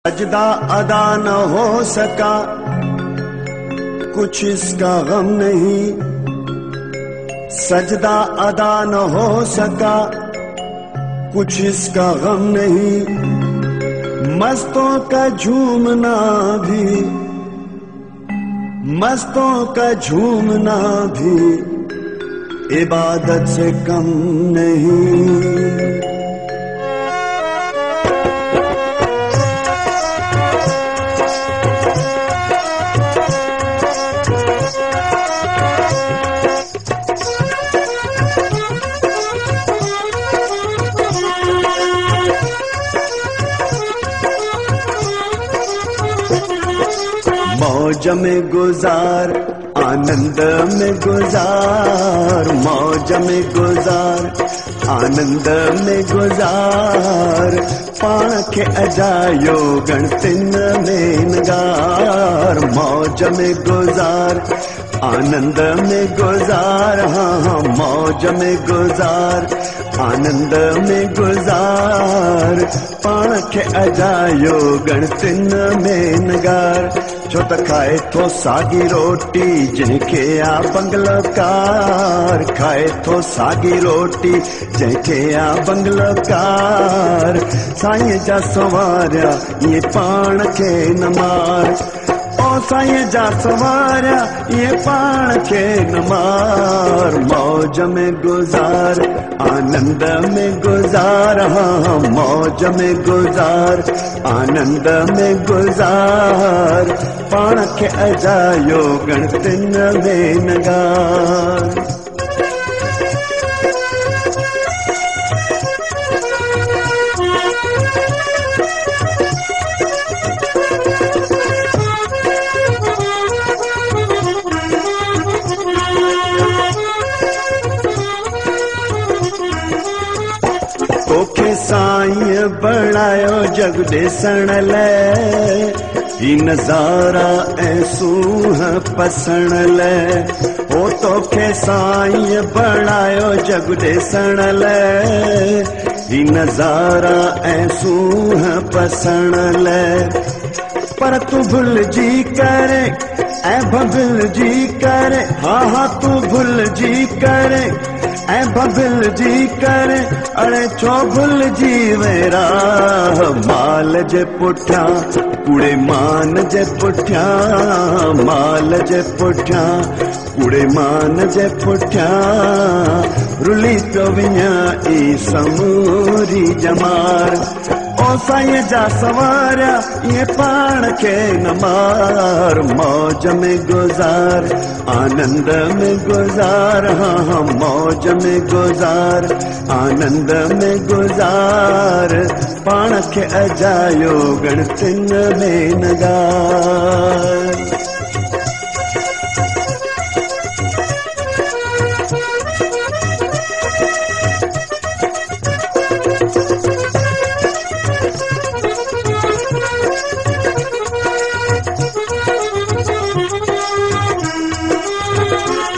सजदा अदा न हो सका, कुछ इसका गम नहीं। सजदा अदा न हो सका, कुछ इसका गम नहीं। मस्तों का झूमना भी, मस्तों का झूमना भी इबादत से कम नहीं। मौज में गुजार, आनंद में गुजार, मौज में गुजार, आनंद में गुजार। पाण खे अजायो गणतिन में नगार। मौज में गुजार, आनंद में गुजार, हाँ मौज में गुजार, आनंद में गुजार। पाण खे अजायो गणतिन में नगार। छो त खाए थो सागी रोटी जंहिंखे आ बंगलो कार। खाए थो सागी रोटी जंहिंखे आ बंगलो कार। साईं जा सवारिया ये पाण खे न मार। ओ साईं जा सवारिया ये पाण खे न मार। मौज में गुजार, आनंद में गुजार, हाँ मौज में गुजार, आनंद में गुजार। पाण खे अजायो गणतिन में नगार। तोखे साईं बणायो जग ॾिसण लाइ, ही नज़ारा ऐं सूंहं पसण लाइ। ओ तोखे साईं बणायो जग ॾिसण लाइ, ही नज़ारा ऐं सूंहं पसण लाइ। पर तू भुलिजी करे ऐं भुलिजी करे, हा हा तू भुलिजी करे ऐं भुलिजी करे। अड़े छो भुलिजी वेरा माल जे पुठियां, कूड़े मान जे पुठियां, माल जे पुठियां, कूड़े मान जे पुठियां। रुली तो विञा ई समूरी जमार। ओ साईं जा सवारिया ये पाण खे न मार। मौज में गुजार, आनंद में गुजार, हाँ मौज में गुजार, आनंद में गुजार। पाण खे अजायो गणतिन में नगार।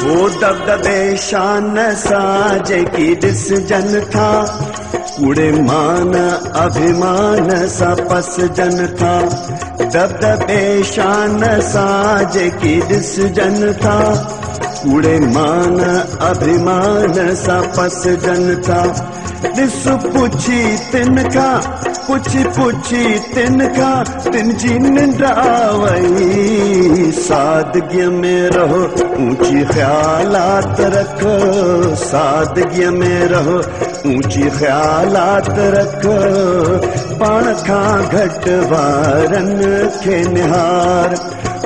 वो दबदबे शान सां जेकी ॾिसजनि था, कूड़े मान अभिमान सां पसजनि था। दबदबे शान सां जेकी ॾिसजनि था, कूड़े मान अभिमान सां पसजनि था। ॾिस पुछी तिन खां, पुछी पुछी तिन खां, तिन जी निंड आवई। सादगीअ में रहो, ऊंची ख्यालात रखो, सादगीअ में रहो, ऊंची ख्यालात रखो। पाण खां घटि वारनि खे निहार।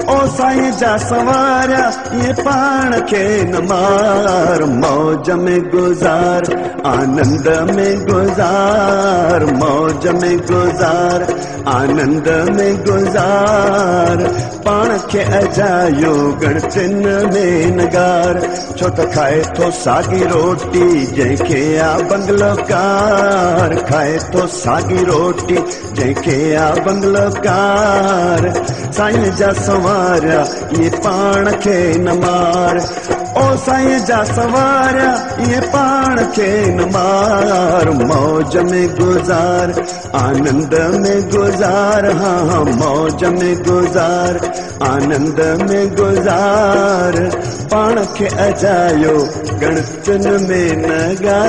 ओ साईं जा सवारिया ये पाण खे न मार। मौज में गुजार, आनंद में गुजार, मौज में गुजार, आनंद में गुजार। पाण खे अजायो गणतिन में नगार। छो त खाए थो सागी रोटी जंहिंखे आ बंगलो कार। खाए थो सागी रोटी जंहिंखे आ बंगलो कार। साईं जा सवारिया ये पाण खे न मार। ओ साईं जा सवार ये पाण खे न मार, मौज में गुजार आनंद में गुजार, हाँ मौज में गुजार आनंद में गुजार, पाण खे अजायो गणतन में न गा।